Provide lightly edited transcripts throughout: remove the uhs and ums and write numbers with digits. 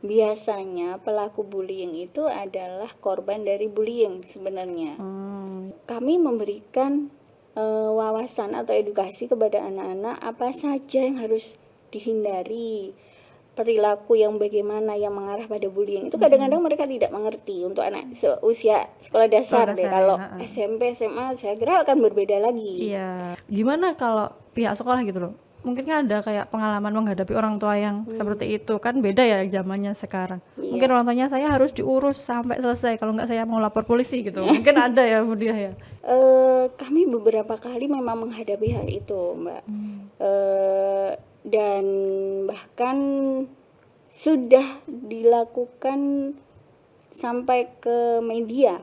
biasanya pelaku bullying itu adalah korban dari bullying sebenarnya. Kami memberikan wawasan atau edukasi kepada anak-anak apa saja yang harus dihindari, perilaku yang bagaimana yang mengarah pada bullying itu kadang-kadang mereka tidak mengerti untuk anak usia sekolah dasar deh. Kalau SMP, SMA saya kira akan berbeda lagi. Iya. Gimana kalau pihak sekolah gitu loh? Mungkin kan ada kayak pengalaman menghadapi orang tua yang seperti itu, kan beda ya zamannya sekarang. Mungkin orang tuanya saya harus diurus sampai selesai, kalau enggak saya mau lapor polisi gitu. Mungkin ada ya Bu Diah ya. Kami beberapa kali memang menghadapi hal itu, Mbak. Dan bahkan sudah dilakukan sampai ke media.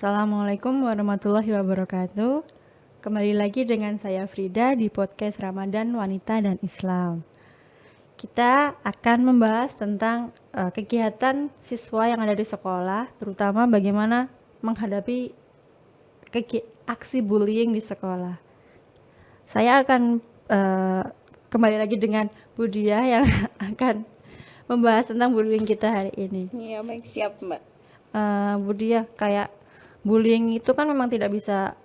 Assalamualaikum warahmatullahi wabarakatuh. Kembali lagi dengan saya Frida di podcast Ramadan Wanita dan Islam. Kita akan membahas tentang kegiatan siswa yang ada di sekolah, terutama bagaimana menghadapi aksi bullying di sekolah. Saya akan kembali lagi dengan Bu Diah yang akan membahas tentang bullying kita hari ini. Iya, baik, siap, Mbak. Bu Diah, kayak bullying itu kan memang tidak bisa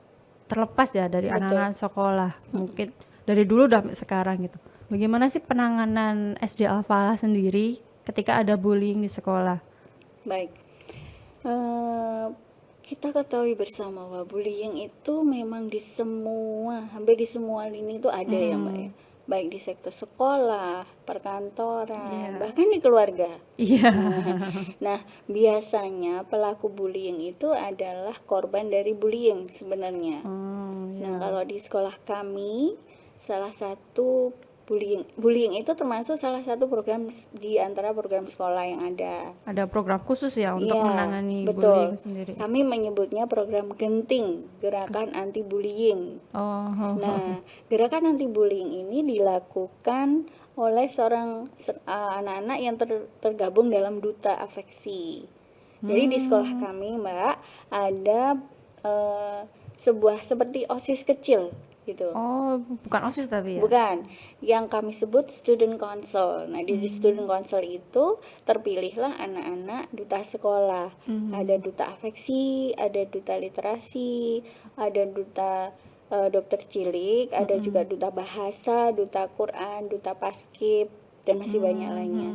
terlepas ya dari anak-anak sekolah. Mungkin dari dulu sampai sekarang gitu. Bagaimana sih penanganan SD Al-Falah sendiri ketika ada bullying di sekolah? Baik, kita ketahui bersama bahwa bullying itu memang hampir di semua lini itu ada ya Mbak ya. Baik di sektor sekolah, perkantoran, bahkan di keluarga. Nah, biasanya pelaku bullying itu adalah korban dari bullying sebenarnya. Nah, kalau di sekolah kami, salah satu bullying itu termasuk salah satu program di antara program sekolah yang ada. Ada program khusus ya untuk menangani betul. bullying sendiri. Kami menyebutnya program Genting, Gerakan Anti Bullying. Nah, gerakan anti bullying ini dilakukan oleh seorang anak-anak yang tergabung dalam duta afeksi. Jadi di sekolah kami, Mbak, ada sebuah seperti OSIS kecil gitu. Oh, bukan OSIS tapi ya? Bukan, yang kami sebut student council. Nah, di student council itu terpilihlah anak-anak duta sekolah. Ada duta afeksi, ada duta literasi, ada duta dokter cilik, ada juga duta bahasa, duta Quran, duta paskib, dan masih banyak lainnya.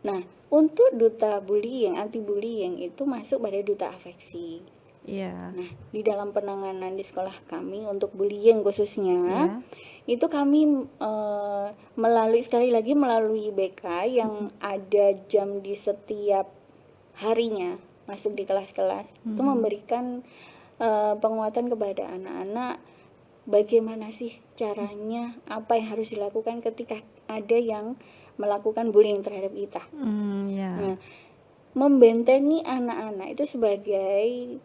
Nah, untuk duta bullying, anti bullying itu masuk pada duta afeksi. Nah, di dalam penanganan di sekolah kami untuk bullying khususnya, itu kami melalui BK yang ada jam di setiap harinya masuk di kelas-kelas, itu memberikan penguatan kepada anak-anak bagaimana sih caranya, apa yang harus dilakukan ketika ada yang melakukan bullying terhadap kita. Nah, membentengi anak-anak itu sebagai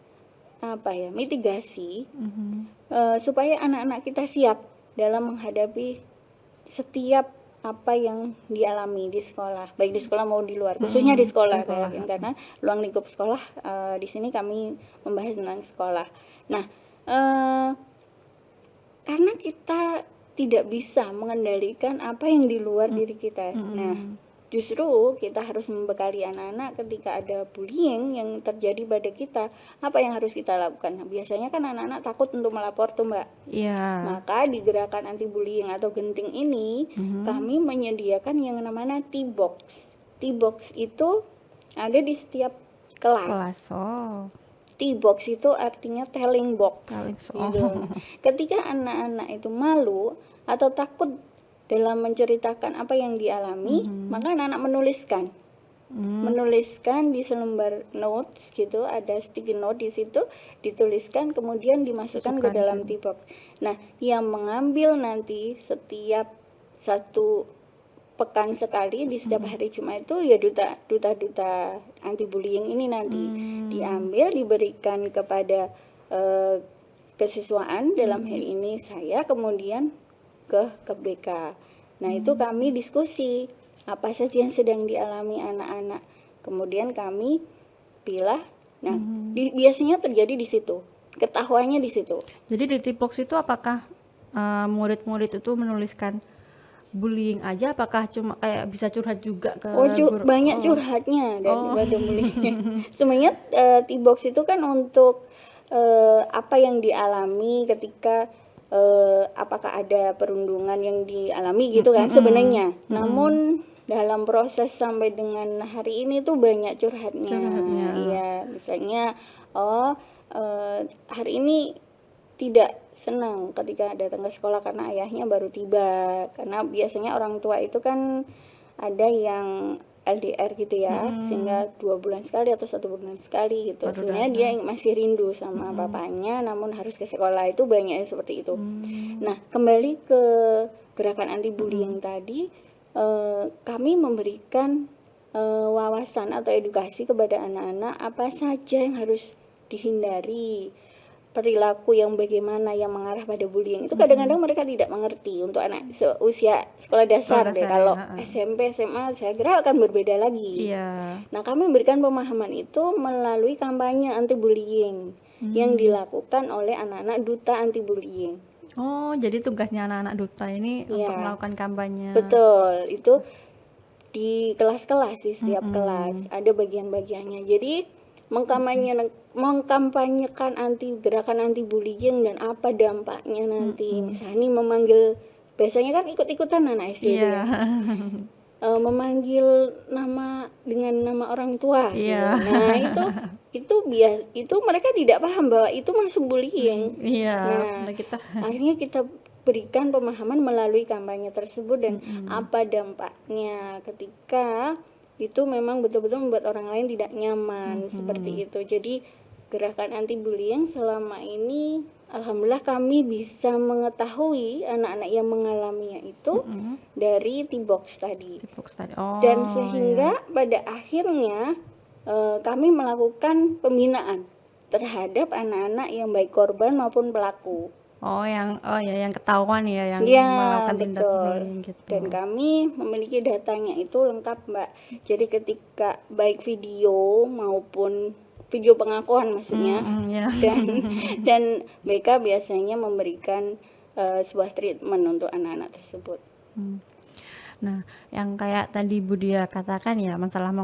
mitigasi supaya anak-anak kita siap dalam menghadapi setiap apa yang dialami di sekolah, baik di sekolah maupun di luar, khususnya di sekolah. Karena ruang lingkup sekolah di sini kami membahas tentang sekolah. Nah, karena kita tidak bisa mengendalikan apa yang di luar diri kita. Nah, justru kita harus membekali anak-anak ketika ada bullying yang terjadi pada kita, apa yang harus kita lakukan. Nah, biasanya kan anak-anak takut untuk melapor tuh Mbak. Maka di gerakan anti bullying atau Genting ini kami menyediakan yang namanya T-box. T-box itu ada di setiap kelas. T-box itu artinya telling box. Gitu. Ketika anak-anak itu malu atau takut dalam menceritakan apa yang dialami, maka anak-anak menuliskan di selembar notes gitu, ada sticky note di situ, dituliskan kemudian dimasukkan ke dalam T-box. Nah, yang mengambil nanti setiap satu pekan sekali di setiap hari Jumat itu ya duta anti bullying ini nanti diambil, diberikan kepada kesiswaan, dalam hal ini saya, kemudian ke BK. Nah, itu kami diskusi apa saja yang sedang dialami anak-anak. Kemudian kami pilah. Nah, biasanya terjadi di situ. Ketahuannya di situ. Jadi di Tipox itu apakah murid-murid itu menuliskan bullying aja, apakah cuma kayak bisa curhat juga ke guru? Banyak curhatnya daripada bullying. Sebenarnya T-box itu kan untuk apa yang dialami ketika apakah ada perundungan yang dialami gitu kan sebenarnya. Namun dalam proses sampai dengan hari ini tuh banyak curhatnya. Iya, misalnya hari ini tidak senang ketika datang ke sekolah karena ayahnya baru tiba. Karena biasanya orang tua itu kan ada yang LDR gitu ya, sehingga 2 bulan sekali atau 1 bulan sekali gitu. Sebenarnya dia masih rindu sama papanya, namun harus ke sekolah. Itu banyak seperti itu. Nah, kembali ke gerakan anti bullying tadi, kami memberikan wawasan atau edukasi kepada anak-anak apa saja yang harus dihindari, perilaku yang bagaimana yang mengarah pada bullying. Itu kadang-kadang mereka tidak mengerti untuk anak usia sekolah dasar deh. Kalau SMP, SMA saya kira akan berbeda lagi. Nah, kami memberikan pemahaman itu melalui kampanye anti bullying yang dilakukan oleh anak-anak duta anti bullying. Oh, jadi tugasnya anak-anak duta ini untuk melakukan kampanye. Betul, itu di kelas-kelas sih, setiap kelas ada bagian-bagiannya. Jadi mengkampanyekan gerakan anti bullying dan apa dampaknya nanti. Misalnya memanggil, biasanya kan ikut-ikutan anak SD itu ya. Memanggil dengan nama orang tua gitu. Nah, itu mereka tidak paham bahwa itu masuk bullying. Nah, akhirnya kita berikan pemahaman melalui kampanye tersebut dan apa dampaknya ketika itu memang betul-betul membuat orang lain tidak nyaman, seperti itu. Jadi gerakan anti bullying selama ini alhamdulillah kami bisa mengetahui anak-anak yang mengalaminya itu dari T-box tadi. Dan sehingga pada akhirnya kami melakukan pembinaan terhadap anak-anak yang baik korban maupun pelaku. Yang ketahuan ya, yang melakukan tindak bullying gitu. Dan kami memiliki datanya itu lengkap, Mbak. Jadi ketika baik video maupun video pengakuan maksudnya, dan BK biasanya memberikan sebuah treatment untuk anak-anak tersebut. Nah, yang kayak tadi Bu Dia katakan ya, masalah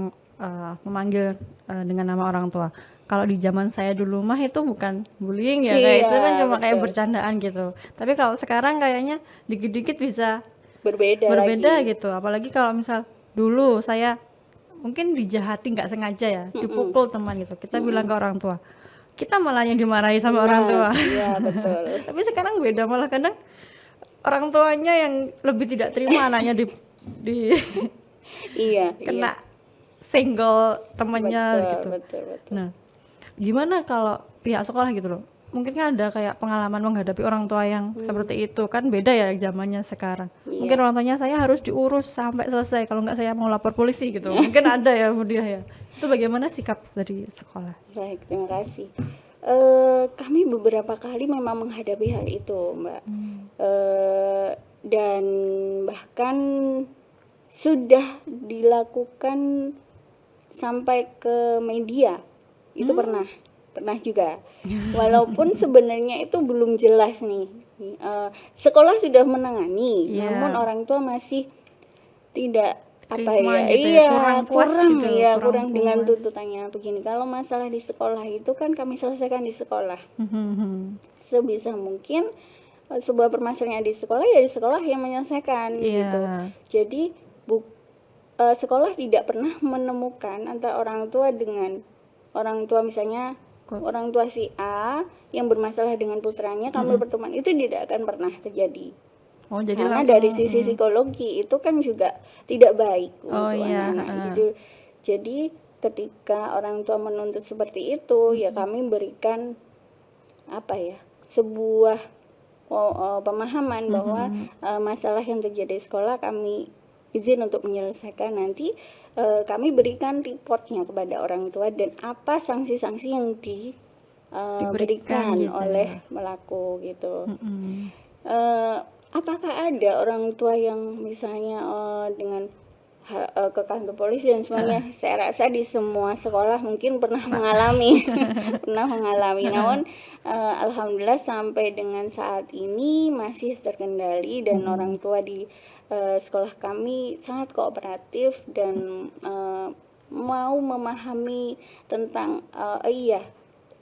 memanggil dengan nama orang tua. Kalau di zaman saya dulu mah itu bukan bullying ya, kayak itu kan cuma kayak bercandaan gitu. Tapi kalau sekarang kayaknya dikit-dikit bisa berbeda lagi. Gitu. Apalagi kalau misal dulu saya mungkin dijahati nggak sengaja ya, dipukul teman gitu. Kita bilang ke orang tua, kita malah yang dimarahi sama orang tua. Iya, betul. Tapi sekarang beda, malah kadang orang tuanya yang lebih tidak terima anaknya di kena senggol temannya gitu. Betul. Nah, gimana kalau pihak sekolah gitu loh? Mungkin kan ada kayak pengalaman menghadapi orang tua yang seperti itu, kan beda ya zamannya sekarang. Mungkin orang tuanya saya harus diurus sampai selesai, kalau nggak saya mau lapor polisi gitu. Mungkin ada ya Bu Dia ya. Itu bagaimana sikap dari sekolah? Baik, terima kasih. Kami beberapa kali memang menghadapi hal itu, Mbak. Dan bahkan sudah dilakukan sampai ke media. Itu pernah juga. Walaupun sebenarnya itu belum jelas nih. Sekolah sudah menangani, namun orang tua masih tidak kurang dengan tuntutannya begini. Kalau masalah di sekolah itu kan kami selesaikan di sekolah. Sebisa mungkin sebuah permasalahan di sekolah ya di sekolah yang menyelesaikan gitu. Jadi sekolah tidak pernah menemukan antara orang tua dengan orang tua, misalnya orang tua si A yang bermasalah dengan putranya, kami berteman, itu tidak akan pernah terjadi. Jadi karena dari sisi psikologi itu kan juga tidak baik untuk anak-anak gitu. Jadi ketika orang tua menuntut seperti itu, ya kami berikan sebuah pemahaman bahwa masalah yang terjadi di sekolah kami izin untuk menyelesaikan, nanti kami berikan reportnya kepada orang tua dan apa sanksi-sanksi yang diberikan gitu oleh pelaku gitu. apakah ada orang tua yang misalnya dengan ke kantor polisi dan semuanya? Saya rasa di semua sekolah mungkin pernah mengalami pernah mengalami. Namun alhamdulillah sampai dengan saat ini masih terkendali dan orang tua di sekolah kami sangat kooperatif dan mau memahami tentang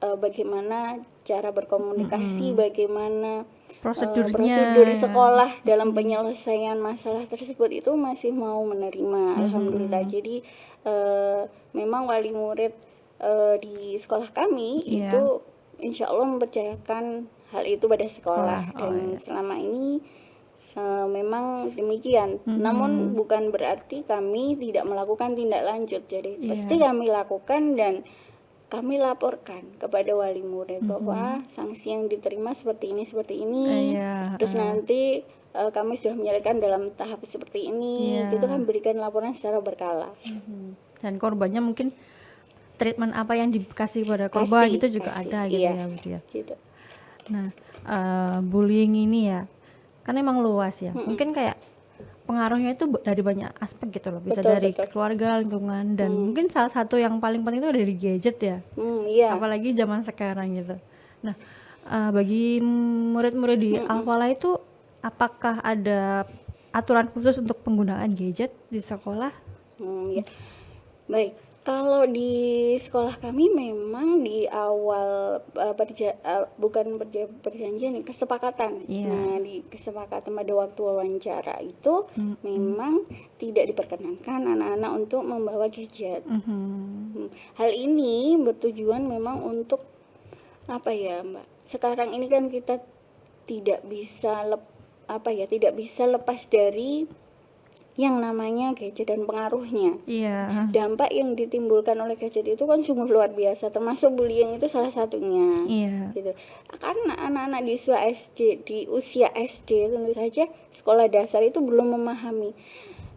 bagaimana cara berkomunikasi, bagaimana prosedur sekolah dalam penyelesaian masalah tersebut, itu masih mau menerima. Alhamdulillah. Jadi memang wali murid di sekolah kami itu insya Allah mempercayakan hal itu pada sekolah dan selama ini memang demikian. Namun bukan berarti kami tidak melakukan tindak lanjut. Jadi pasti kami lakukan dan kami laporkan kepada wali murid bahwa sanksi yang diterima seperti ini. Terus nanti kami sudah menyelesaikan dalam tahap seperti ini. Itu kan berikan laporan secara berkala. Dan korbannya mungkin treatment apa yang dikasih pada korban itu juga ada gitu ya, Bu Dia. Gitu. Nah, bullying ini ya kan emang luas ya. Mungkin kayak pengaruhnya itu dari banyak aspek gitu loh. Bisa dari keluarga, lingkungan, dan mungkin salah satu yang paling penting itu dari gadget ya. Apalagi zaman sekarang gitu. Nah, bagi murid-murid di Al-Falah itu apakah ada aturan khusus untuk penggunaan gadget di sekolah? Baik. Kalau di sekolah kami memang di awal perjanjian, kesepakatan. Nah, di kesepakatan pada waktu wawancara itu memang tidak diperkenankan anak-anak untuk membawa gadget. Hal ini bertujuan memang untuk apa ya, Mbak? Sekarang ini kan kita tidak bisa lepas dari yang namanya gadget dan pengaruhnya. Dampak yang ditimbulkan oleh gadget itu kan sungguh luar biasa, termasuk bullying itu salah satunya. Gitu. Karena anak-anak di usia SD tentu saja sekolah dasar itu belum memahami.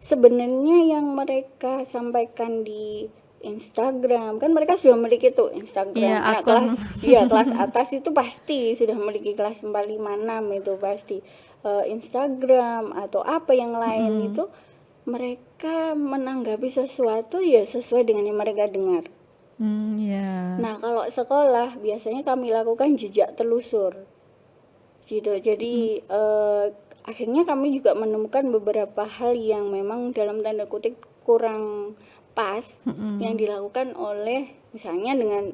Sebenarnya yang mereka sampaikan di Instagram, kan mereka sudah memiliki tuh Instagram. Kelas atas itu pasti sudah memiliki kelas 4, 5, 6 itu pasti. Instagram atau apa yang lain itu mereka menanggapi sesuatu ya sesuai dengan yang mereka dengar. Nah, kalau sekolah biasanya kami lakukan jejak telusur gitu. Jadi akhirnya kami juga menemukan beberapa hal yang memang dalam tanda kutip kurang pas yang dilakukan oleh misalnya dengan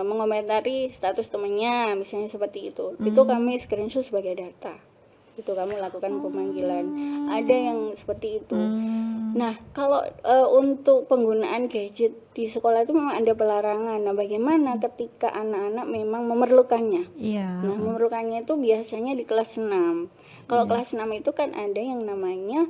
mengomentari status temannya, misalnya seperti itu. Itu kami screenshot sebagai data. Itu kami lakukan pemanggilan. Ada yang seperti itu. Nah, kalau untuk penggunaan gadget di sekolah itu memang ada pelarangan. Nah, bagaimana ketika anak-anak memang memerlukannya? Nah, memerlukannya itu biasanya di kelas 6. Kalau kelas 6 itu kan ada yang namanya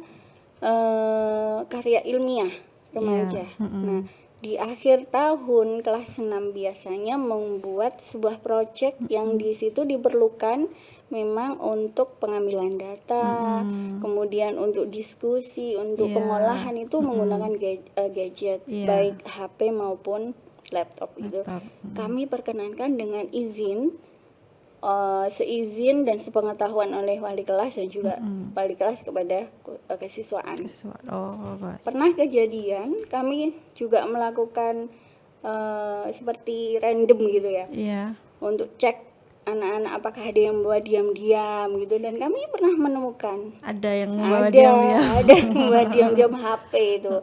karya ilmiah remaja. Nah, di akhir tahun kelas 6 biasanya membuat sebuah proyek yang di situ diperlukan memang untuk pengambilan data, kemudian untuk diskusi, untuk pengolahan itu menggunakan gadget, baik HP maupun laptop gitu. Kami perkenankan dengan izin, seizin dan sepengetahuan oleh wali kelas dan juga wali kelas kepada kesiswaan. Pernah kejadian kami juga melakukan seperti random gitu ya, untuk cek anak-anak apakah ada yang membawa diam-diam gitu, dan kami pernah menemukan ada yang membawa diam-diam. Ada yang membawa diam-diam HP itu.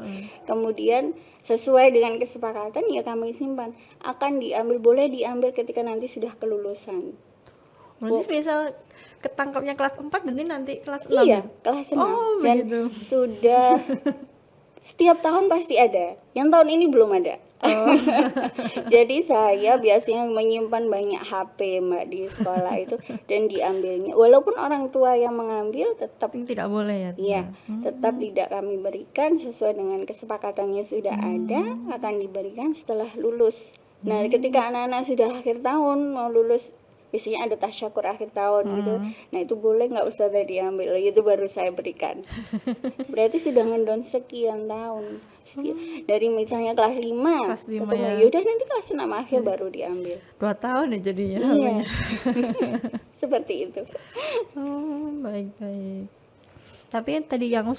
Kemudian sesuai dengan kesepakatan ya kami simpan, akan boleh diambil ketika nanti sudah kelulusan. Berarti misal ketangkapnya kelas 4 nanti kelas 6. Iya, kelas 6. Dan begitu. Sudah setiap tahun pasti ada. Yang tahun ini belum ada. Jadi saya biasanya menyimpan banyak HP, Mbak, di sekolah itu dan diambilnya. Walaupun orang tua yang mengambil tetap tidak boleh ya. Iya, tetap tidak kami berikan, sesuai dengan kesepakatannya sudah ada, akan diberikan setelah lulus. Nah, ketika anak-anak sudah akhir tahun mau lulus, biasanya ada tasyakur akhir tahun gitu. Nah, itu boleh nggak usah diambil, itu baru saya berikan. Berarti sudah ngendon sekian tahun. Dari misalnya kelas 5 ya. Yaudah nanti kelas 6 akhir baru diambil. 2 tahun ya jadinya. Iya. Seperti itu. Baik-baik. Tapi tadi yang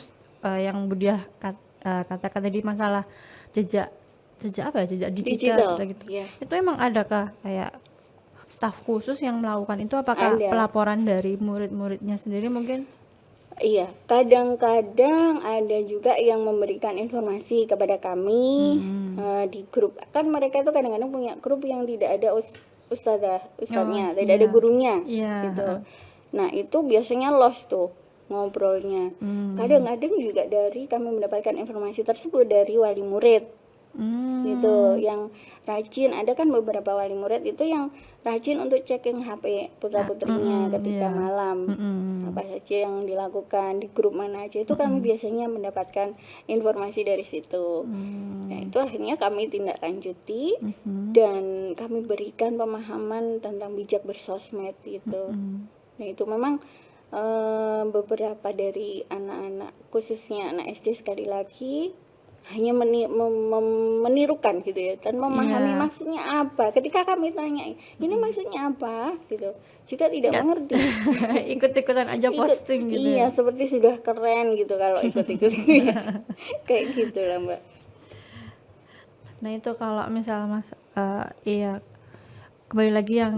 Budiah katakan tadi masalah jejak apa ya, jejak digital gitu. ya. Itu emang adakah kayak staf khusus yang melakukan itu? Apakah Ada. pelaporan dari murid-muridnya sendiri mungkin? Iya, kadang-kadang ada juga yang memberikan informasi kepada kami di grup. Kan mereka itu kadang-kadang punya grup yang tidak ada ustadznya, tidak ada gurunya, gitu. Nah, itu biasanya lost tuh ngobrolnya. Kadang-kadang juga kami mendapatkan informasi tersebut dari wali murid. Gitu, yang rajin. Ada kan beberapa wali murid itu yang rajin untuk checking HP putra-putrinya ketika malam, apa saja yang dilakukan di grup mana aja, itu kami biasanya mendapatkan informasi dari situ. Nah, itu akhirnya kami tindak lanjuti dan kami berikan pemahaman tentang bijak bersosmed gitu. Nah, itu memang beberapa dari anak-anak, khususnya anak SD, sekali lagi hanya menirukan gitu ya, dan memahami maksudnya apa. Ketika kami tanya ini maksudnya apa gitu, juga tidak mengerti. Ikut-ikutan aja posting gitu. Iya, seperti sudah keren gitu kalau ikut-ikut. Kayak gitu lah, Mbak. Nah, itu kalau misal iya, kembali lagi yang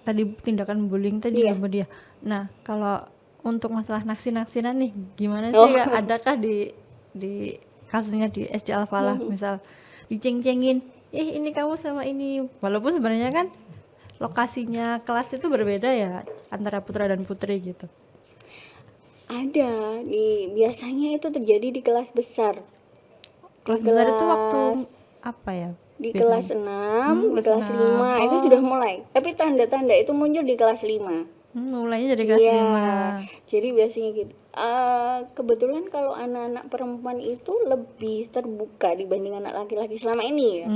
tadi tindakan bullying tadi ya, Budiah. Nah, kalau untuk masalah naksir-naksiran nih, gimana sih? Adakah di kasusnya di SD Al-Falah, misal diceng-cengin, ini kamu sama ini, walaupun sebenarnya kan lokasinya kelas itu berbeda ya antara putra dan putri gitu. Ada, biasanya itu terjadi di kelas besar. Kelas besar itu waktu apa ya? Di kelas 6, di kelas 5 itu sudah mulai. Tapi tanda-tanda itu muncul di kelas 5. Mulainya dari kelas 5. Jadi biasanya gitu. Kebetulan kalau anak-anak perempuan itu lebih terbuka dibanding anak laki-laki selama ini ya.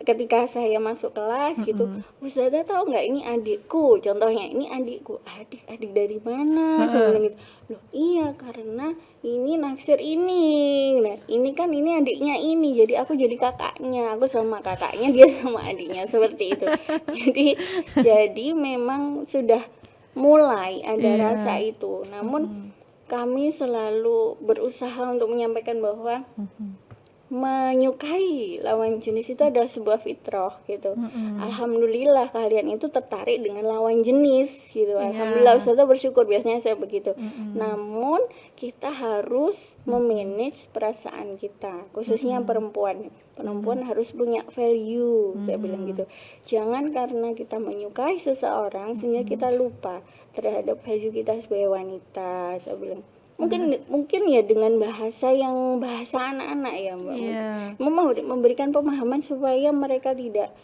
Ketika saya masuk kelas gitu, Ustazah tahu nggak ini adikku, contohnya ini adikku. Adik dari mana? Saya bilang gitu. Loh iya, karena ini naksir ini. Nah ini kan ini adiknya ini, jadi aku jadi kakaknya, aku sama kakaknya, dia sama adiknya, seperti itu. Jadi memang sudah mulai ada rasa itu. Namun kami selalu berusaha untuk menyampaikan bahwa menyukai lawan jenis itu adalah sebuah fitrah gitu. Alhamdulillah kalian itu tertarik dengan lawan jenis gitu. Alhamdulillah, Ustazah bersyukur, biasanya saya begitu. Namun kita harus memanage perasaan kita, khususnya perempuan harus punya value, saya bilang gitu. Jangan karena kita menyukai seseorang sehingga kita lupa terhadap value kita sebagai wanita, saya bilang. Mungkin ya dengan bahasa anak-anak ya, Mbak. Memberikan pemahaman supaya mereka tidak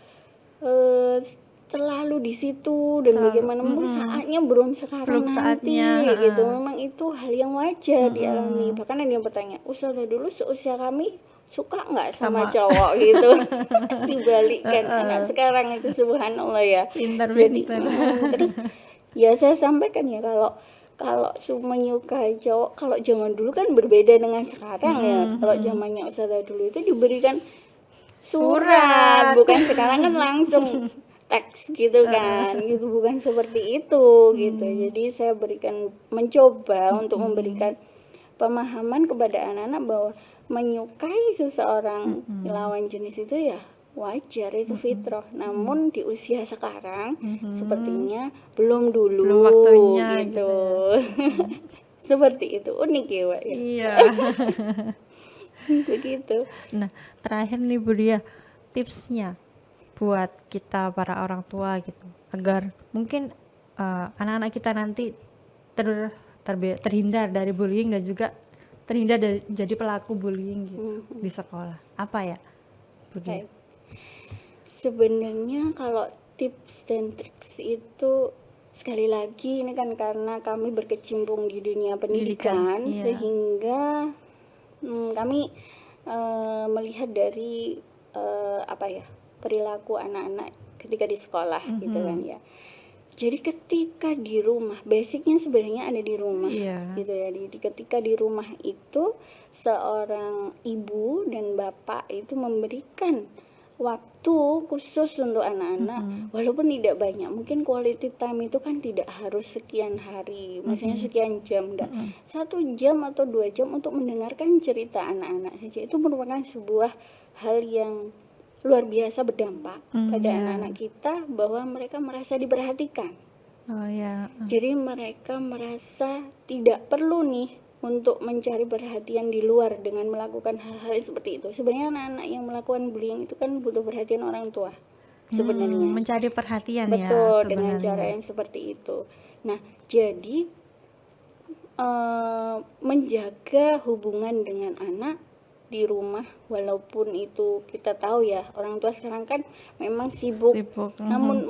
terlalu di situ, dan bagaimana saatnya belum sekarang, nanti gitu. Memang itu hal yang wajar dialami. Bahkan ada yang bertanya, Ustazah dulu seusia kami suka nggak sama cowok gitu. Dibalikkan anak sekarang itu, subhanallah ya. Jadi terus ya saya sampaikan ya, kalau menyukai cowok, kalau zaman dulu kan berbeda dengan sekarang ya. Kalau zamannya Ustazah dulu itu diberikan surat, bukan sekarang kan langsung teks gitu kan, gitu, bukan seperti itu gitu. Jadi saya mencoba untuk memberikan pemahaman kepada anak-anak bahwa menyukai seseorang lawan jenis itu ya wajar, itu fitrah. Namun di usia sekarang sepertinya belum waktunya gitu. Seperti itu, unik ya, Mbak ya. Iya. Begitu. Nah, terakhir nih Budiah, tipsnya buat kita para orang tua gitu, agar mungkin anak-anak kita nanti terhindar dari bullying dan juga terhindar dari jadi pelaku bullying gitu di sekolah. Apa ya, Budiah? Sebenarnya kalau tips dan triks itu, sekali lagi ini kan karena kami berkecimpung di dunia pendidikan, sehingga kami melihat dari perilaku anak-anak ketika di sekolah gitu kan ya. Jadi ketika di rumah, basicnya sebenarnya ada di rumah gitu ya. Ketika di rumah itu seorang ibu dan bapak itu memberikan waktu khusus untuk anak-anak, walaupun tidak banyak, mungkin quality time itu kan tidak harus sekian hari, maksudnya sekian jam, enggak, 1 jam atau 2 jam untuk mendengarkan cerita anak-anak saja itu merupakan sebuah hal yang luar biasa berdampak pada anak-anak kita, bahwa mereka merasa diperhatikan. Oh ya. Jadi mereka merasa tidak perlu nih untuk mencari perhatian di luar dengan melakukan hal-hal seperti itu. Sebenarnya anak-anak yang melakukan bullying itu kan butuh perhatian orang tua sebenarnya. Mencari perhatian ya Betul, dengan sebenarnya. cara yang seperti itu. Nah, jadi menjaga hubungan dengan anak di rumah, walaupun itu kita tahu ya orang tua sekarang kan memang sibuk. Namun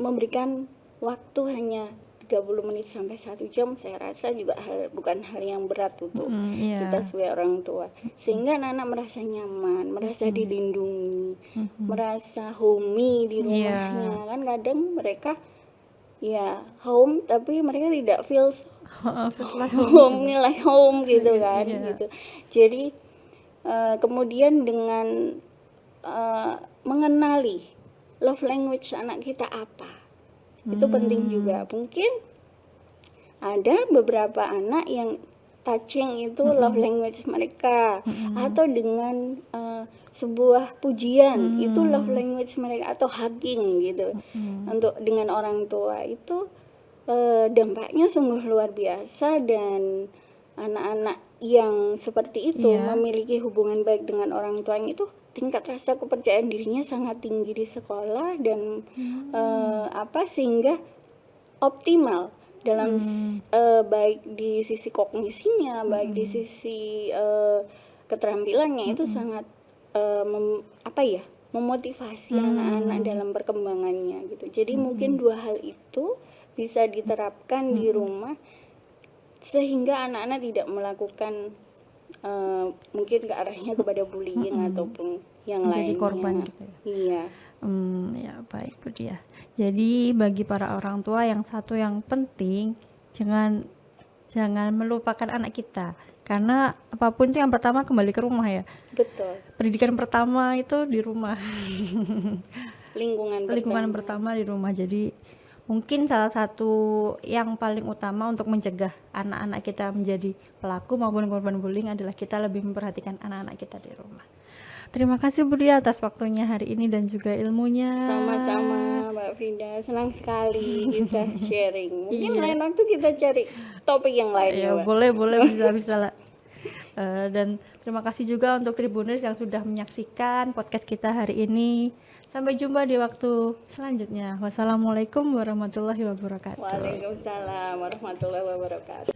memberikan waktu hanya 30 menit sampai 1 jam, saya rasa juga bukan hal yang berat untuk kita sebagai orang tua, sehingga anak-anak merasa nyaman, merasa dilindungi, merasa homey di rumahnya. Kan kadang mereka ya home tapi mereka tidak feel homey like home gitu kan. Gitu. Jadi kemudian dengan mengenali love language anak kita apa, itu penting juga. Mungkin ada beberapa anak yang touching itu love language mereka, atau dengan sebuah pujian itu love language mereka, atau hugging gitu untuk dengan orang tua itu dampaknya sungguh luar biasa. Dan anak-anak yang seperti itu memiliki hubungan baik dengan orang tuanya itu tingkat rasa kepercayaan dirinya sangat tinggi di sekolah, dan sehingga optimal dalam baik di sisi kognisinya, baik di sisi keterampilannya itu sangat memotivasi anak-anak dalam perkembangannya gitu. Jadi mungkin 2 hal itu bisa diterapkan di rumah sehingga anak-anak tidak melakukan mungkin ke arahnya kepada bullying ataupun yang lainnya. Jadi korban gitu ya. Iya. Ya baik Bu Dia. Jadi bagi para orang tua yang penting jangan melupakan anak kita, karena apapun itu yang pertama kembali ke rumah ya. Betul. Pendidikan pertama itu di rumah. Lingkungan pertama di rumah. Jadi mungkin salah satu yang paling utama untuk mencegah anak-anak kita menjadi pelaku maupun korban bullying adalah kita lebih memperhatikan anak-anak kita di rumah. Terima kasih Bu Dia atas waktunya hari ini dan juga ilmunya. Sama-sama Mbak Frida, senang sekali bisa sharing. Mungkin lain waktu kita cari topik yang lain ya, Mbak. Boleh bisa lah. Dan terima kasih juga untuk Tribuners yang sudah menyaksikan podcast kita hari ini. Sampai jumpa di waktu selanjutnya. Wassalamualaikum warahmatullahi wabarakatuh. Waalaikumsalam warahmatullahi wabarakatuh.